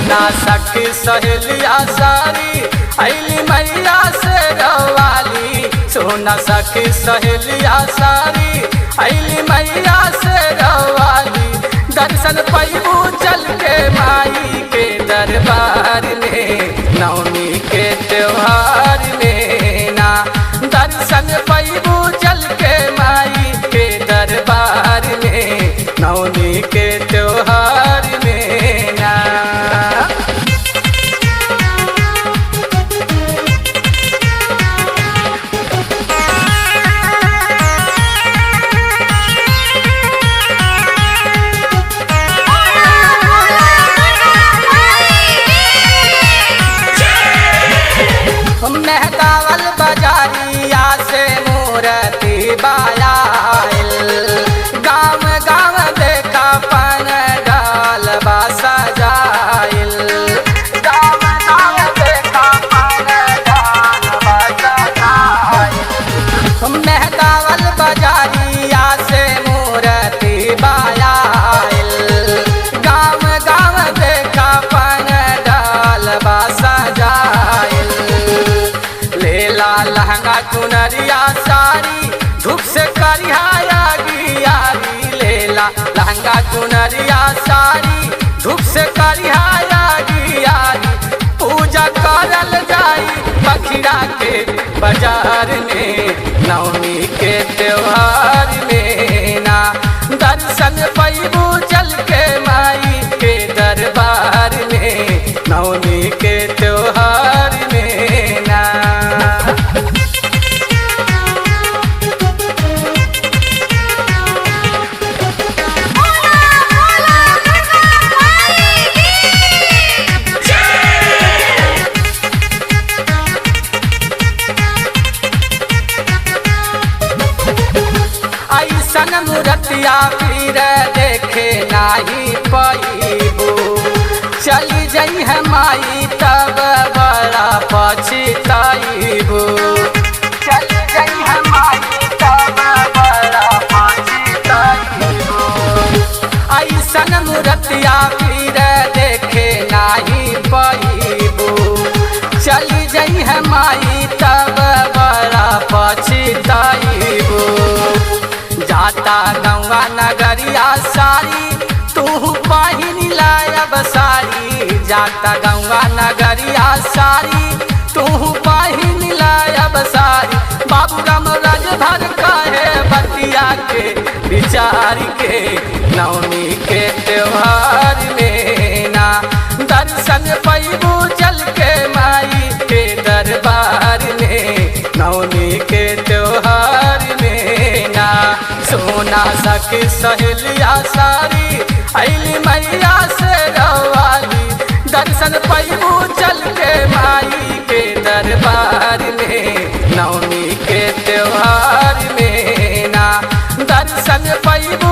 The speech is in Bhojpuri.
सोना सखी सहेलिया सारी अली मैया से रवाली। सोना सखी सहेलिया सारी अली मैया से रवाली। दर्शन पैबू चल के माई के दरबार में नवमी के त्योहार में ना। दर्शन पैबू चल के माई के दरबार में नवमी के त्योहार में ना। मेहदावल बाजारिया से मूर्ति बायाल। गाँव गाँव देखा पन डाल सजाइल। गाँव गाँव देखा पन डाल सजाइल। मेहदावल बाजारिया से मूर्ति बायाल। गाँव गाँव देखा पन डाल सजाइल। लेला लहंगा चुनरिया सारी धूप से करिहाया गियारी। लेला लहंगा चुनरिया सारी धूप से करिहाया गियारी। पूजा करल जाई बखिरा के बाजार में नवमी के त्योहार में ना। दर्शन पैबू चल के माई के दरबार में नवमी के त्योहार में ना। ऐसन मूर्तिया पीर देखे नाही पैबू। चली जई है माई तब बड़ा पछताइबू। चली जई है माई तब बड़ा पछताइबू। ऐसन मूर्तिया पीर देखे नाही पैबू। चली जई है माई तब बड़ा पछताइबू। जाता गंगा नगरिया सारी तू पहिन लायब सारी। जाता गंगा नगरिया सारी तू पहिन लायब सारी। बाबू राम राजभर कहे बतिया के विचार के नवमी के त्योहार में ना। दर्शन पैबू चल के माई के दरबार में नवमी के त्योहार में ना। सोना सखी सहेलिया सारी अली मैया से रवाली। दर्शन पैबू चल के माई के दरबार में नवमी के त्योहार में ना। दर्शन पैबू